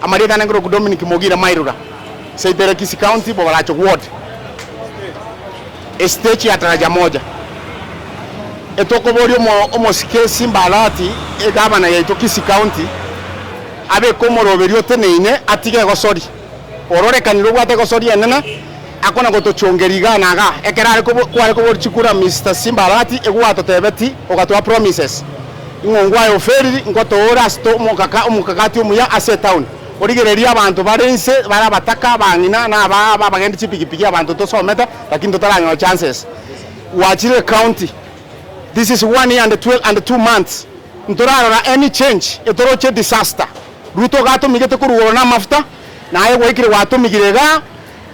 Amaria kana ngoro Dominic Mogira Mairura saitere Kisii County Bogalacho Ward stage ya daraja moja etoko bori omosikesi Simbalati egabana ya Kisii County abe komoroberio teneine atige gosori orore kaniro gwate gosori enene akona gotochongeriga naga ekerare kware ko chikura Mr Simbalati egwato tebeti ogatwa promises ngongwa yo feriri ngotora sto mukakati umuya ase town origereria abantu barense barabataka bangina na baba bagende chipikipiki abantu tosometa lakini totaranya chances wachire county. This is 1 year and 2 months ntorara any change etoroche disaster Ruto gato migete kurugorona mafuta na ayo wikire wato migirega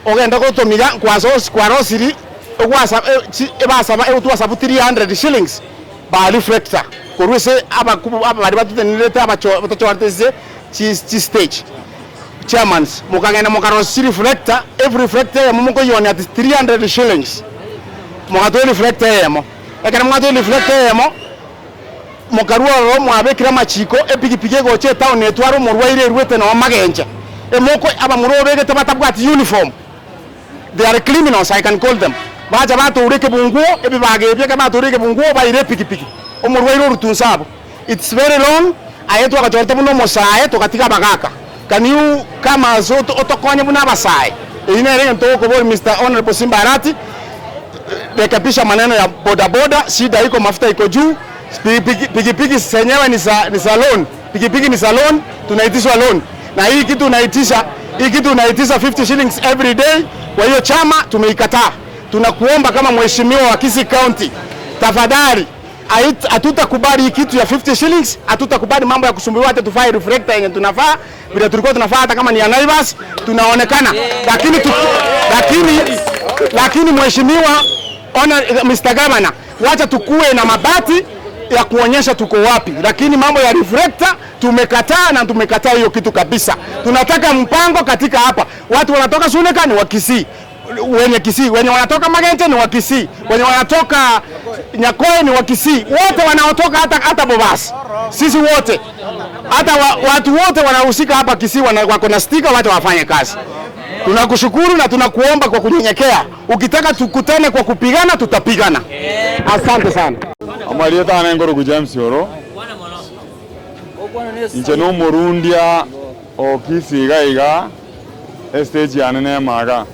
ogenda gotomiga kwarosiri ogwasa ebasaba etwasaba 300 shillings ba reflector korwese abari batutenirete abachoartese chi stage chairmans mukagenda mukarosiri reflector every reflector ya mumuko yoni at 300 shillings mukato reflector yemo ekana mukato reflector yemo mukaruoro mwabekira machiko epikipiki goche town etwaro murwaire rwete na magenje emoko abamurobegete batabwati uniform. They are criminals, I can call them. Baja bato ureke bunguo ebibagebye kama ureke bunguo baire pikipiki omurwairo rutunsabo. It's very long. Ayetu akachorta buno mosae to katika bagaka. Can you kama zoto otokonye buna basai ine rege ntoko bo Mr Honorable Simbalati bekapisha maneno ya boda shida iko mafuta iko juu pikipiki senyewe ni salon pikipiki ni salon tunaitisha loan na hii kitu unaitisha 50 shillings every day. Kwa hiyo chama tumeikataa. Tunakuomba kama mheshimiwa wa Kisii County, tafadhali hatutakubali hii kitu ya 50 shillings, hatutakubali mambo ya kusumbuliwa hata tufai reflector yenye tunafaa vile tulikuwa tunafaa hata kama ni ya Naivas tunaonekana. Lakini mheshimiwa Mr Governor, wacha tukue na mabati ya kuonyesha tuko wapi, lakini mambo ya reflector tumekataa na tumekataa hiyo kitu kabisa. Tunataka mpango katika hapa. Watu wanatoka Suneka ni wa Kisii, wenye wanatoka Magente ni wa Kisii, wenye wanatoka Nyakoe ni wa Kisii, wote wanaotoka hata Bobas. Sisi wote hata watu wote wanahusika hapa Kisii wako na sticker, watu wafanye kazi. Tunakushukuru na tunakuomba kwa kunyenyekea. Ukitaka tukutane kwa kupigana tutapigana. Asante sana. Amaria tana ngoro ku James Oro. Inche no Morundia o Kisii gaiga stage yanene maga.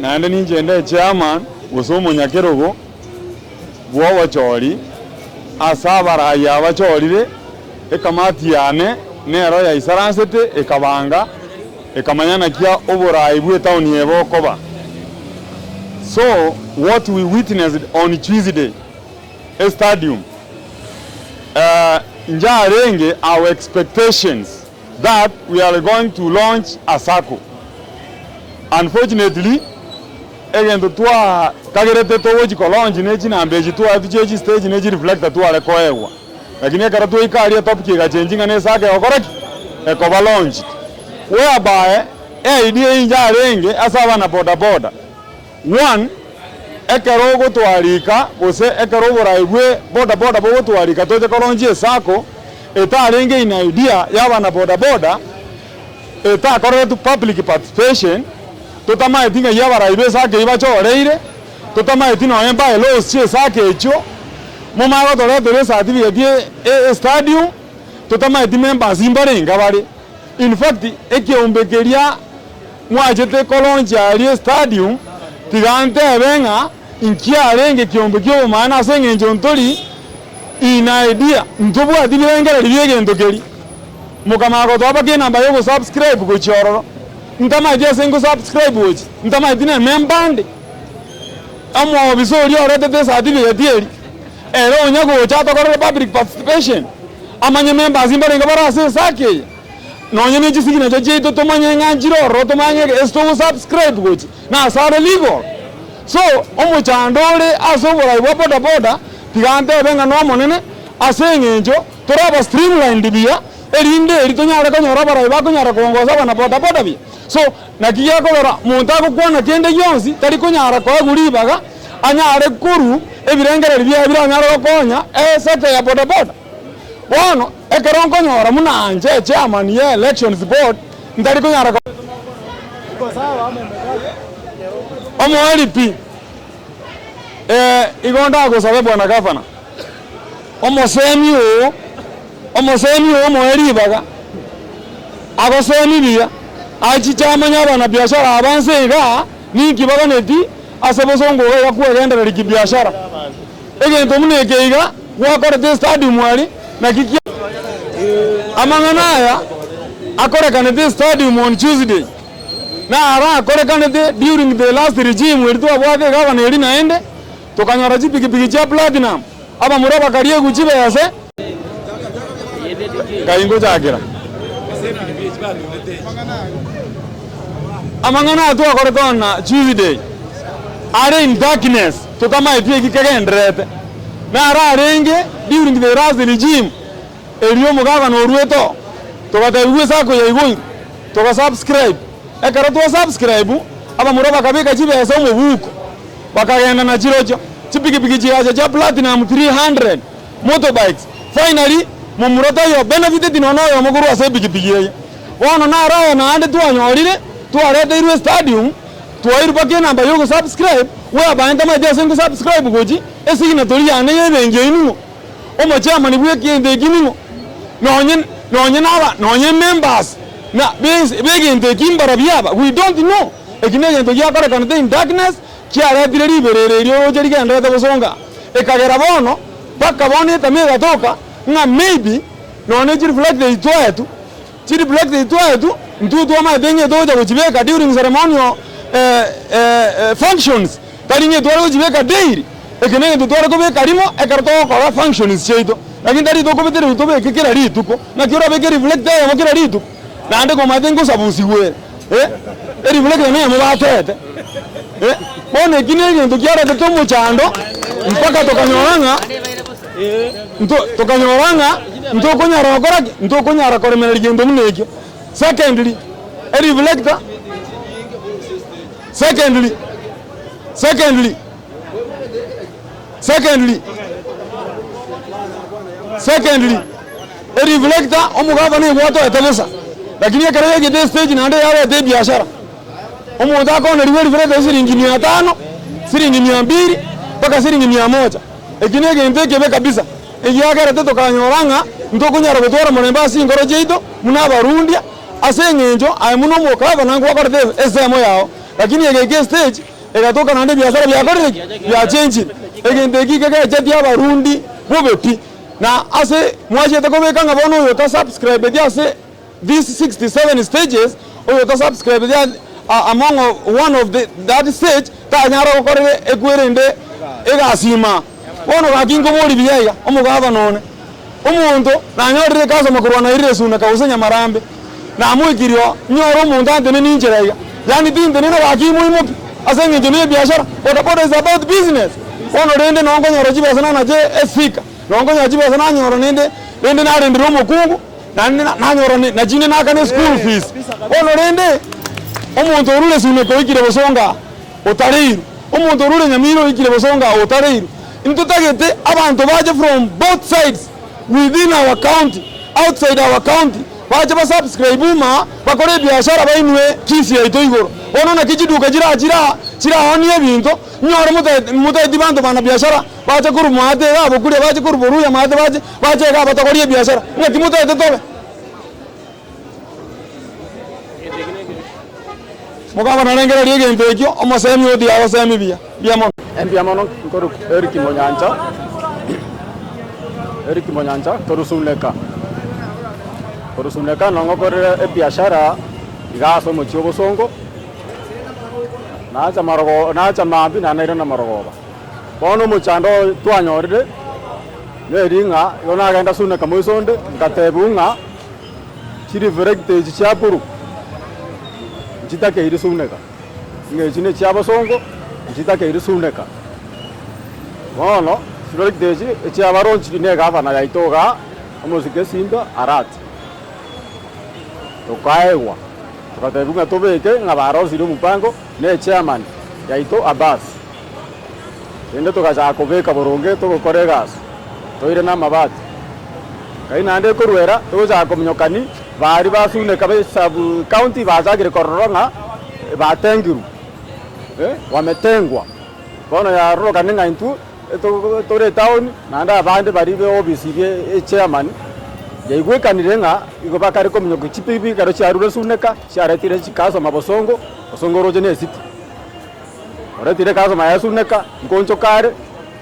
Naende ninje nde chairman gosomo nyakerogo bwa wachori asabara ya wachorire ekamati yane nero ya isaransete ekabanga ekamanyana kia oborai bwe town yebokoba. So what we witnessed on Tuesday stadium njarenge our expectations that we are going to launch a circle. Unfortunately egendo twa kagerete to woji kolonji nechi na mbeji twa tucheji stage nechi reflector twa le koewa lakini ekara twa ikari topic ga changing ne sake okoraki ekoba launch whereby idea njarenge asaba na boda one ekerogo twarika gose ekerogo raigwe boda bogo twarika toje kolonji sako etarenge ina idea yaba na boda eta korretu public participation totama etinga yabara ibe sake ibachoreire totama etino emba elos che sake echo momago tore certificate stadium totama etimemba imbarenga bari. In fact ekiombekeria mwajete kolonja ali stadium tigante benga inkiarenge kiombekio maana senge njontori ina idea ntobwa dibirengera libiyegendo keri mukamago toba ke namba yo subscribe go chororo ntama idea sengo subscribe wochi ntama idina membande amo bisori orete te certificate eri ero nyago chato korre public participation amanye members imbarenga barase sake nonye ne jisigina joje to tomanye nganjiro ro tomanye esto subscribe gochi na sare legal. So omo chandole asobora ibo boda tigante benga no monene asengenjo toraba streamline dibia erinde eritonyara konyora bara iba konyara kongoza bana boda bi. So nakiya kolora muntu akukwana kende yonsi tari konyara kwa guribaga anyare kuru ebirengere bya biranyara konya sete ya boda bono ekero nkonyora munanje chairman ye elections board ndari konyara ko sawa omo igonda gosabe bwana gavana omosemi omoeribaga agosemi bia achichamanya abana biashara abansega ninkibaganeti asebosongo yakwegenderera kibiashara egento munekeiga gwakorete stadium wali na kikia amang'anaya akorekanete stadium on Tuesday na ara akorekanete during the last regime weritu abwake gavana eri naende tukanyora chipikipiki cha platinum aba muraba kariye kuchibese kaingo chakira amang'ana tu akorekona Tuesday are in darkness tukama ipie kikegendrete na ara arenge during the last regime eriyo mugava no rueto tukatewe sako ya igoi tukasubscribe ekara tu subscribe aba muraba kabika chibese mu buko bakagenda na chirocho chipikipiki chiacha cha platinum 300 motorbikes finally mumurota yo benefited inono yo muguru ase pikipiki ye wono na rayo na ande tu anyorire tu arete irwe stadium tu airu pake namba yo subscribe we abanda ma de sengu subscribe goji esigina tori ane ye benge inu omo chama ni bwe kinde ginu nonye members na bege inde kimbara biaba we don't know ekinege ndo yakora kanete in darkness kiara direri berere ryo jeri ganda tabosonga ekagera bono paka bone tamega toka nga maybe none jiri reflect the itoetu jiri reflect the itoetu ntutu ama denge doja kujibeka during ceremonial functions taringe dwara kujibeka daily ekinege dwara kubeka rimo ekarto kora functions cheito lakini dari doko betere utobe kekera rituko na kira beke reflect ya mokera rituko na ande ko madengo sabusiwe reflect na mo batete bone kinege ndo kiara de tomo chando mpaka tokanyoranga ntokonyara koremera rigendo munekyo secondly reflector secondly reflector omugava ne bwato etebesa lakini akarege gede stage na ande yale de biashara omuntu akona reflector siringi 500 siringi 200 mpaka siringi 100 ekinege ntekebe kabisa egiyagara teto kanyoranga ntokunyara gutwara munemba singoro jeito muna barundia asengenjo aimuno mukava nangu wakorete esemo yao lakini egege stage egatoka nande biashara byakorege bya change egenteki keke chati abarundi bobeti na ase mwaje tekobeka ngabono yo ta subscribe dia ase these 67 stages oyo ta subscribe dia among one of that stage ta nyara gokorere ekwerende egasima wono gakingo boli biyaya omugava none umuntu nanyorire kaza makurwana iresuna kausenya marambe na muikirio nyoro umuntu antene ninjeraya yani tinde nina gakimu imupi asenge njone biashara bodaboda is about business wono rende nongo nyoro jibesa na je esika nongo nyoro jibesa na nyoro rende na rende romo kungu na nyoro na jine na kane school fees wono rende umuntu urule sune ko ikire bosonga otariru umuntu urule nyamiro ikire bosonga otariru intutagete abantu baje from both sides within our county outside our county baje ba subscribe ma bakore biashara bainwe kisi ya itoigoro ono na kijiduka jira oni ebinto nyoro muta dibanto bana biashara baje kuru mate abo kure baje kuru boru ya mate baje ga batakori biashara ngati muta etobe mugaba narengera riege mbekyo omasemi odi abasemi biamo Empiamono koru Eriki Monyanja torusuneka nongo korere biashara igaso mochio bosongo nacha mambi na nairo na marogoba bono muchando twanyorire neringa yona genda suneka moisonde ngatebunga chiri verekte chiapuru chitake iri suneka ngechine chiabosongo chitake iri suneka bono Sirolik deji chiabaronchi ne gavana yaitoga omosike simba arat tokaewa tukatebunga tobeke ngabaro siro mupango ne chairman yaito Abbas ende tukachakobeka boronge togokoregas toire na mabati kainande kurwera tuza komnyokani bari basune kabe sub county bazagire kororonga batengiru wametengwa bono ya roka ninga intu tore town nanda abande bari be obisi be chairman yaigwekanire nga igo bakari komnyoko chipipi karo charure suneka charetire chikaso mabosongo osongo roje ne city oretire kaso mayasuneka nkoncho kare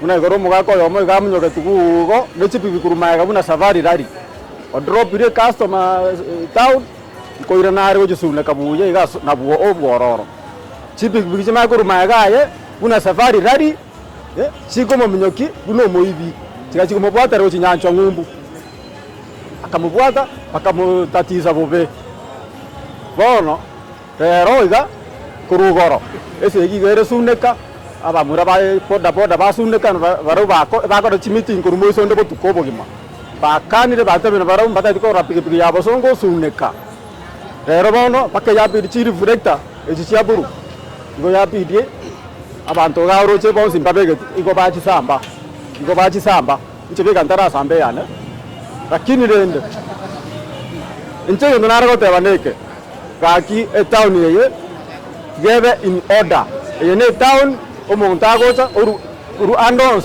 una igoro mugako yomo igamnyoke tugugo nechipipi kurumaya kabuna safari rari o drop ile customer town koira nare oje suneka buye igaso nabuo obwororo chipipi bichima kurumaya gaye una safari rari chiko momnyoki buno moibi chikachiko mobwata roje nyancho ngumbu akamubwata akamutatiza bobe bono rero iga kurugoro ese igere suneka abamura ba boda basuneka baro bako chimiti kurumoso ndo botukobo gima bakanire batabena baro batati ko rapige yabo songo suneka rero bono pake yapi chiri reflector echiaburu ngo yapi die abantu garoche bo simbabege igo bachi samba ichebega ndara sambe yana lakini rende inche ndo narago tebaneke kaki e town yeye gebe in order yene town omontagocha uru andos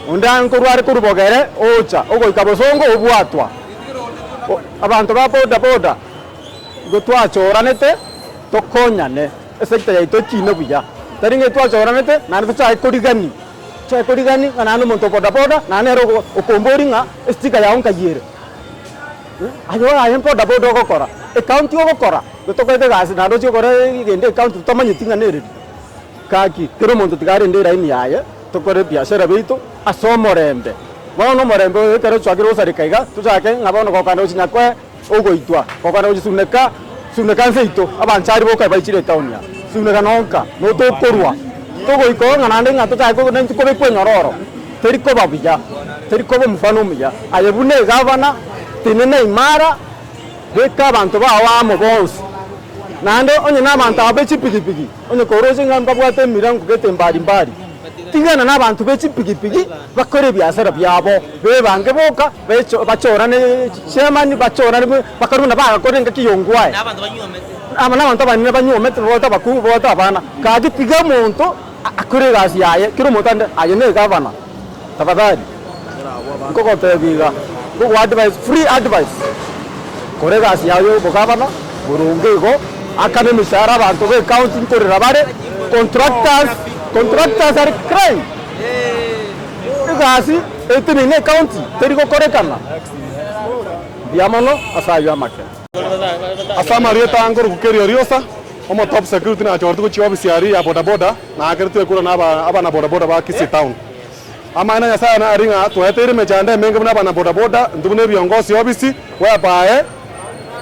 undan kurwari kurubogere ocha ogo ikabosongo obwatwa abantu ba boda gotwachoranete tokonyane esekta yaito chino buya taringe twachoranete nanu chai kodigani kanano monto boda nanero okomboringa estika yaonka yere ayo ayen boda gokora account gokora gotokete gasi naro chikora igende account tomanyitinga nere kaki kero monto tigare ndera ini yaye tokore biashara beito asomorembe bono morembe kero chwagiro sarikaiga tuzake ngabono kokana uchinyakwe ogoitwa kokana uchisuneka nseito abanchari boka baichire town ya suneka nonka no tokorwa togo ikonga nande ngato chako nanti kobe kwenyororo teriko babuya teriko mfano muya ayebune gavana tinene imara beka abantu bawamo bonse nande onye nabantu abechipigipigi onye koroje ngamba bwate mirango gete mbari tingana nabantu bechipigipigi bakore byasara byabo bebange boka becho bachorane chairman bachorane bakaruna bagakore ngakiyongwaye nabantu banyomete bota bakubu bota bana kaji piga muntu akore gasi yaye kiro muntu ayene gavana tafadhali ngoko tebiga ngoko advice free advice kore gasi yayo bogavana burungego akane mishara abantu be counting korera bare contractors are crying gasi etini county teriko korekana diamono asayo amake asama rieta angor kukeri oriosa omo top security na chortu ko chiwa bisiari ya boda na akertu ekura na aba na boda ba Kisii town ama ina yasa na ringa to etere mechande menge na bana boda ndubune biongozi obisi wa bae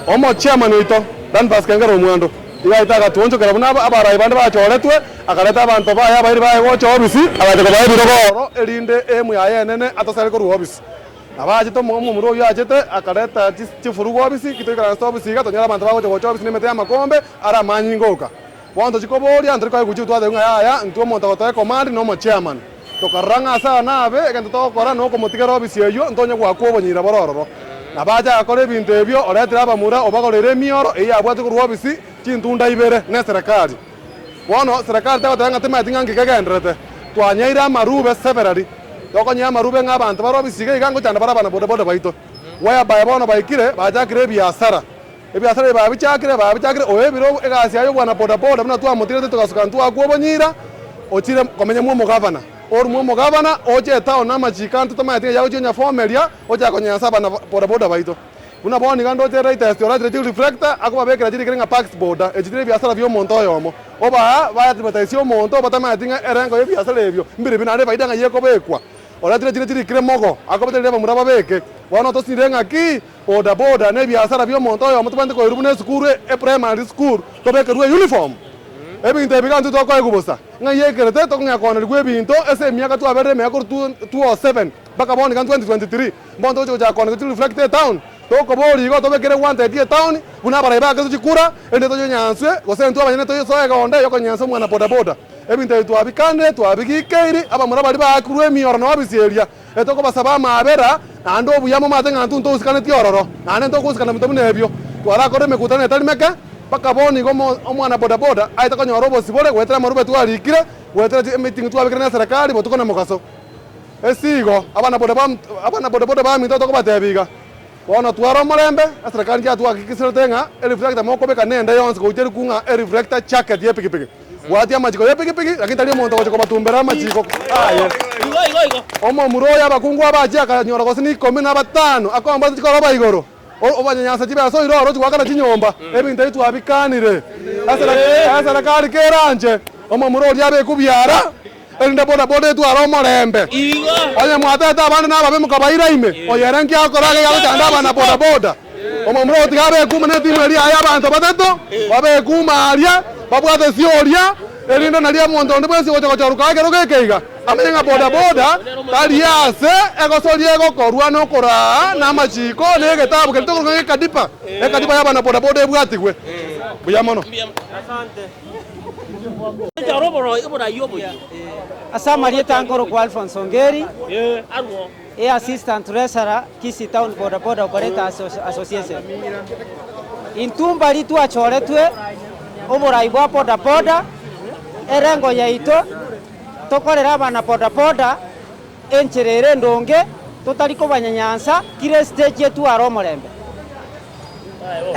omo chairman ito dan baskengero omwando iga itaga tuonjo kera buna abara ibande bachoretwe akaleta abantu baya bari baye gocho obisi abate ko baye birogoro erinde emu ya yenene atosare ko obisi abaje to mumuro yajete akaleta chifurugo obisi kitokera sto obisi ga tonyara abantu bagocho gocho obisi nemete amakombe ara manyingoka wanto chikobori andri ko guchi twade nga ya ntuo monta gotoe command no mo chairman to karanga sa nabe egento to kora no ko motigero obisi eyo ntonye gwa kubonyira bororo nabaja akore bintu ebyo oretira abamura obagorere mioro eya abwate ku obisi chintunda ibere ne serikali wono serikali tabatanga tematinga ngikegendrete twanyaira marube severally tokonya marube ng'abantu barobisige igango cyane barabana boda baito waya baye bono baikire bajakire biasara ebiasara babichakire oyebiro egasi ayo bwana boda buna twamutirete tukasuka twakubonyira ochire komenya mu gavana or mu gavana oje town na majikantu tamatinga yawo nya formelia oja konya saba na boda baito una boni gando tere test ora tere reflector akuba bekera jiri kirenga pax boda ejitire biasara byo monto yomo oba baya tibatasio monto batamatinga erengo biasara ebyo mbire binare baidanga yeko bekwa ora tere kire mogo akuba tere bamura beke wana to sirenga ki boda ne biasara byo monto yomo tubande ko irubune school primary school to bekerwe uniform ebintu ebigantu to ko ekubosa ngayekerete to ngakona rwe bintu ese miaka tu abere me ko 207 baka boni kan 2023 mbondo jo ja kona to reflect town toko bori go to bekere wante die town buna bara ba kazo chikura ende to nyanswe go sentu abanyene to soega onde yoko nyanso mwana boda ebintu tu abikande tu abigikeiri aba mura bari ba kurwe mioro no abiseria etoko basaba mabera ando buyamo mate ngantu nto usikane tiororo nane nto kusikana mutamune ebyo twara kore mekutana etali meka paka boni gomo omwana boda boda aita konyoro bosibole gwetera marube twalikire gwetera meeting twabikira na serikali botuko na mukaso esigo abana boda ba mito toko batebiga wana twara morembe serikali ya twakikisira tenga reflector moko beka nenda yonse ko uteri kunga reflector chaka die pikipiki wati amachiko ye pikipiki lakini tali monto ko batumbera amachiko igo omo muroya bakungu abaje akanyora ko sini 15 akomba tikoro bayigoro obanyanyasa tiba so iroro twakana tinyomba ebintu twabikanire asala kali keranje omo muroya abe kubyara ende boda twara morembe oye mwateta abandi nababe mukabaira ime oyerenki akorage yabutanda abana boda omo muroya tigabe kumene timu eri aya abantu batatu babe kumaria babwate sioria erindo nalia monto ndibwesi gochoruka agero gekeiga amenga boda taliase egosoria egokorwa nokora na machiko negetabu kelitoko ekadipa yabana boda ebwatigwe buya mono Asamarie Tankoro kwa Alphonse Ongeri assistant treasurer Kisii Town Boda Operator Association. Intumba litu achoretwe oborai bwa boda erengo yaito tokorera abana boda encherere ndonge totariko banyanyansa kire stage yetu aromorembe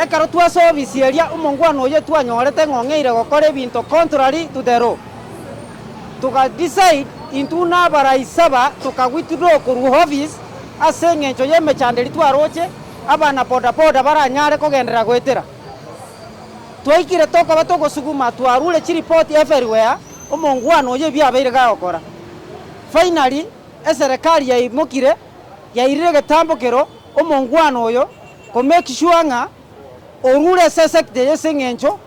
ekaro twa service eria umongwano ye twanyorete ng'ong'eire gokora ebinto contrary to the law tuka decide into nabara isaba tukagwitiro ku office aseng'encho yemechanderi twaroche abana boda baranyare kogendera gwetera twaikire toko batogosuguma twarure chi report everywhere umongwano ye byabeire gakora finally eserikali yaimukire yairire getambokero umongwano oyo ko make sure nga orure sesekte yeseng'encho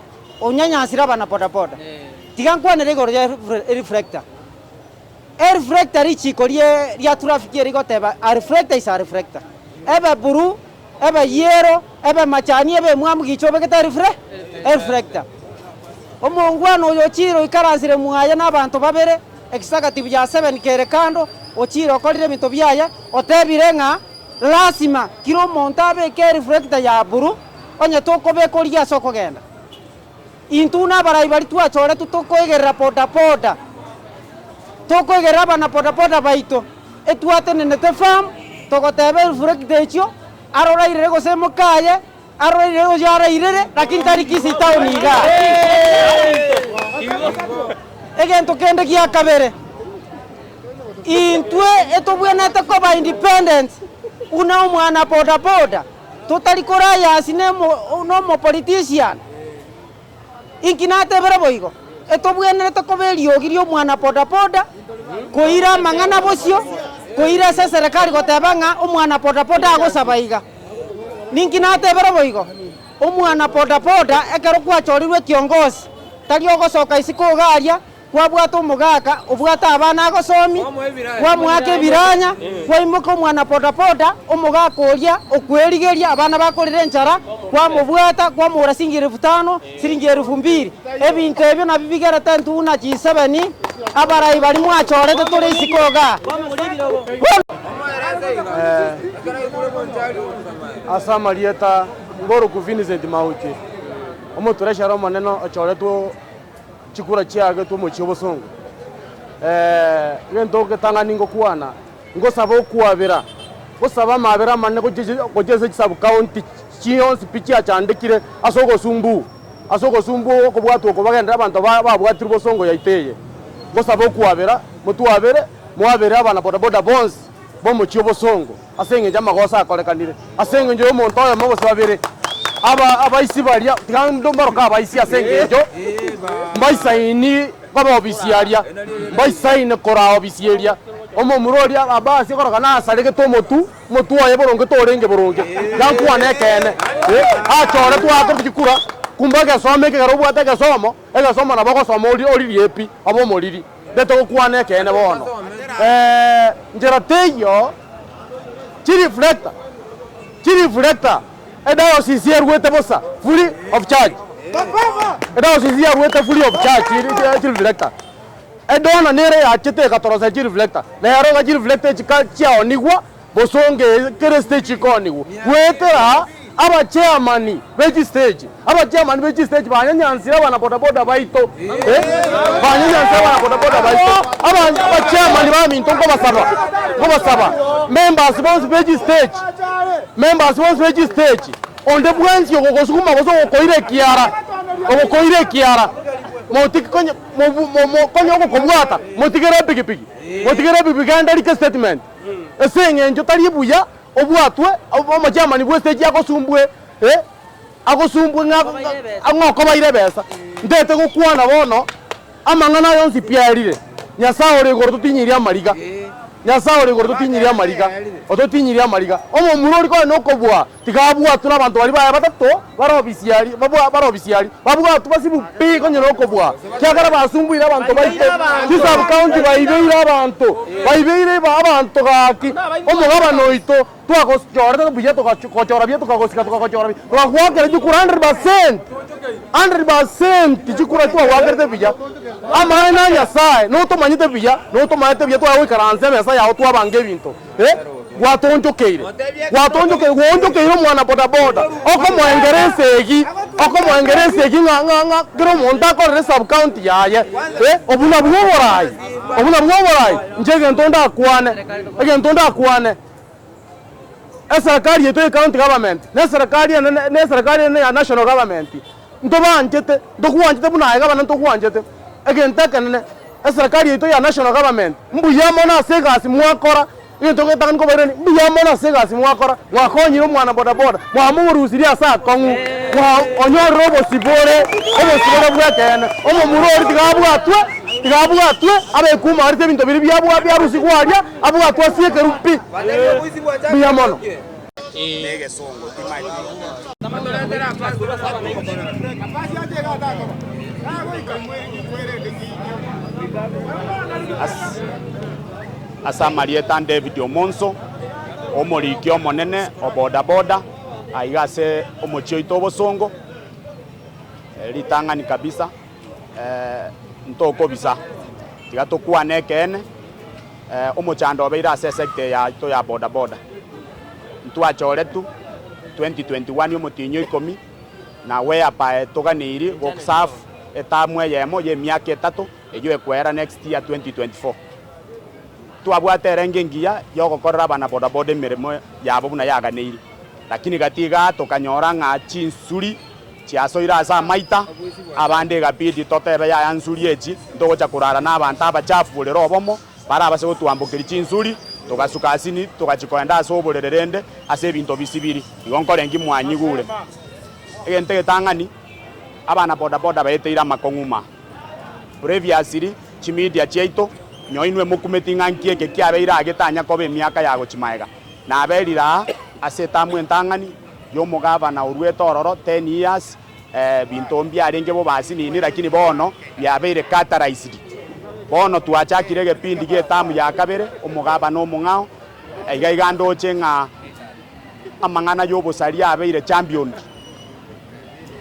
onyanyansira abana boda tigankwanere igoro ya reflector reflector ichikorie ria traffic erigoteba a reflector is a reflector ebe buru ebe yero ebe machani ebe mwamu gichobe keta reflector omongwano oyo chiro ikaransire muaya n'abantu babere executive ya 7 kere kando ochiro okorire bintu byaya otebire nga lazima kiro montabe ke reflector ya buru onye tokobe koria soko genda intuna barai bari twachore tutokoigerera boda tokoigerera abana boda baito etwatenenete farm togotebe reflector echo arora irere gose mukaye arora irere ojara irere lakini tari Kisii Town iga egento kende kia kabere intwe etobwenete koba independent una mwana boda totalikora yasine no politician inkinate bera boigo etobwenete koberio girio mwana boda koira mangana bosio koira se serikali gotebanga omwana boda agosabaiga ninkinate bera boigo omwana boda ekero kwachorirwe kiongozi tari ogosoka isiko garia kwabwata omugaka obwata abana agosomi kwamwake biranya kwaimuka omwana boda omugaka oria okwerigeria abana bakorire enchara kwamubwata kwamura singiri 5 siringiri 2 ebintu ebyo nabibigerete ntuna G7 abarai bari mwachorete tore isikoga Asamarieta ngoro ku Vincent Mauchi omuturesha ro maneno achoretwo chikura chiage tu muchi obosongo gento ketanga ningo kuana ngosaba okuabira gosaba mabera manne kogeze chisabu county chion spichi achandikire asoko sumbu okobwatu okobagenda abantu babwatira bosongo yaiteye gosaba okuabira mutuabere muabere abana boda bonds bomuchi obosongo asenge jamagosa akorekanire asenge njo omonto oyo mogosa babere abaisi baria tigando maroka abaisi asengejo mbaisaini baba obisiaria mbaisaini kora obisieria omo muroria abasi kora kana asarege to motu oye boronge torenge boronge yankwane kene achore twako bikura kumbaga some ke garobu ateke somo ega somo na bako somo ori epi abo moriri beto kwane kene bono njera teyo chi reflector edayo sisi erwete bosa free of charge edayo sisi erwete free of charge chi reflector edona nere yachete katorosa chi reflector lero ga chi reflector chikachao nigwa bosonge kere stage konigwa wetera aba chairman beji stage banyanyansira bana boda baito banyanyansira bana boda baito aba chairman ba minto ko basaba members bonse beji stage onde bwensi okosukuma koire kiara motiki konyo okokobwata motigere pikipiki andalike statement eseng'encho tari buya obwatwe omachamani bwe stage akosumbwe ang'oko baire besa ndete gokwana bono amang'ana yonsi piarire nyasaye ore igoro tutinyiria amariga omomuro ori koe nokobwa tikabwatu n'abantu bari baya batatu barobisiari babwatu basibu pi konye nokobwa kyagara basumbuire abantu baite sub county baibeire abantu gaki omugabano oito twagochora buya tugakochora bia tukagochora twagwakera jukura 100% jukura twagwakera bia amana nyasaye notomanyite bia twagwikaranze besa yao twabange ebinto gwatonjokeire omwana bodaboda okomwengeresa egi ng'a kero omonto akorere sub county yaye obuna bwoborai nche egento ndakwane eserikali yetu county government neserikali ya national government ntobanchete ntokuwanchete buna egabana ntokuwanchete egento ekenene eserikali yetu ya national government mbuyamo nasegasi mwakora into ketaka nko bareni mbuyamo nasegasi mwakora mwakonyire omwana bodaboda mwamurusiria asa kongu onyorro obosibore bwekene omomurori tigabwatwe abekuma arite ebinto biri byarusi gwaria abwatwe asiekeru pi buyamono negesongo asamarieta David Omonso omoriki omonene obodaboda aigase omochioito obosongo ritang'ani kabisa ntokobisa tiga tokwane ekene omochando obeire ase sector yaito ya bodaboda ntwachoretu 2021 omotinyo 10 na weapa toganiri goksafu etamwe yemo ye miaka 3 eyo ekwera next year 2024 twabwatera ngengiya yogokorera bana bodaboda emirimo yabo buna yaganiri lakini gatiga tokanyora ng'a chinsuri chiasoira asa maita abande gapidi totebe ya ansuri echi ntogocha kurara n'abantu abachafu rero obomo barabase gotwambukira chinsuri togasuka asini togachikoenda ase oborererende ase ebinto bisibiri igonkore ngi mwanyigure egente getang'ani abana bodaboda baeteira amakong'uma previously chimedia chiaito nyoinwe mokumeti ng'anki eke kiabeire agetanya kobe emiaka yagochimaega naberira ase tamu entang'ani yomogabana orwete ororo 10 years binto mbiarenge bo basi nini lakini bono yabeire catalyzed bono twachakire gepindi getamu ya kabere omogabana omong'ao igando chenga amang'ana yobosari abeire champion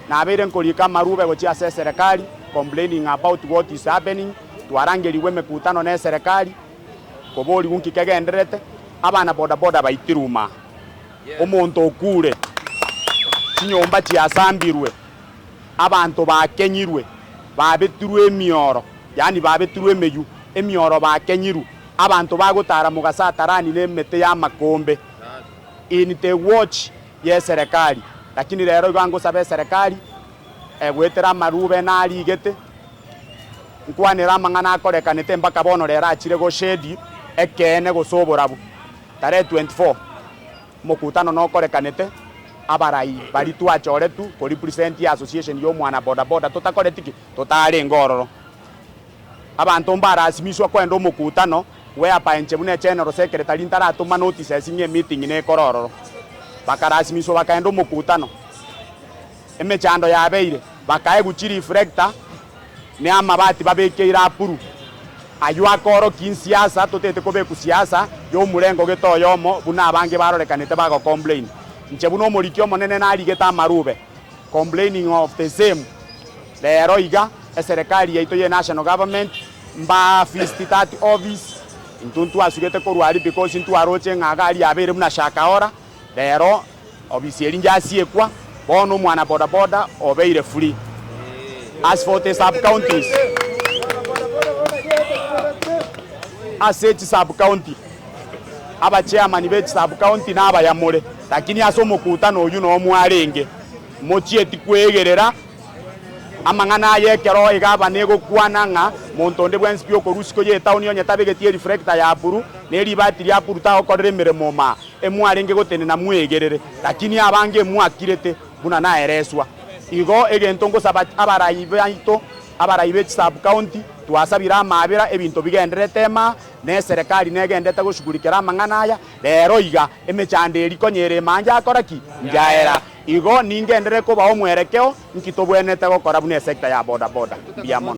nabeire nkorika marube gochi ase serikali complaining about what is happening twarangeriwe mekutano na serikali kobori gunki kegenderete abana bodaboda baitiruma omonto okure chinyomba chiasambirwe abantu bakenyirwe babetirwe emioro yani babetirwe emeyu emioro bakenyiru abantu bagotara mugasatarani nemete ya makombe in the watch ye serikali lakini rero igango sabe serikali gwetera marube na rigete nkwanira mang'ana akorekanete mpaka bono rero achire go shedi ekene gosoborabu tare 24 mokutano no korekanete abarai bari twachoretu ko represent association yo mwana bodaboda totakoretiki totare ngororo abantu mbarasimiswa kwenda mokutano we apaenche bune general secretary ntaratuma notice asinye meeting ne kororo bakarasimiswa bakaenda mokutano emechando yabeire bakae guchiri reflector ne amabati babekeira apuru ayo akoro kinsiasa totete kobe kusiasa yo murengo getoyomo buna abange barorekanete bago complain nche buno morikyo monene narigeta marube complaining of the same lero iga serikali yaito ye national government mba fist that office intuntu asugete korwari because intu aroche ngagari abere muna shakaora rero office eri njasiekwa bono mwana boda boda obeire free as for the sub counties asset sub county aba chairman be sub county na aba yamure lakini asomokutano uyu no mwarenge mochieti kwegerera amangana yekero igaba nego kwananga montonde bwenspio korusiko ye town yo nyatabegetie reflector ya buru neri batiri ya buru ta okorere miremo ma emwarenge gotene na mwegerere lakini abange mwakirete buna na ereswa igo egentongo abarayibe aito abarayibe sub county twasabira amabira ebinto bigenderete ma ne serikali negendete gushugulikira amangana aya rero iga emechande eri konyere manja akoraki njaera igo ningendere ko bawo mwerekeo nkitobwenete gukora bune sector ya boda boda biamo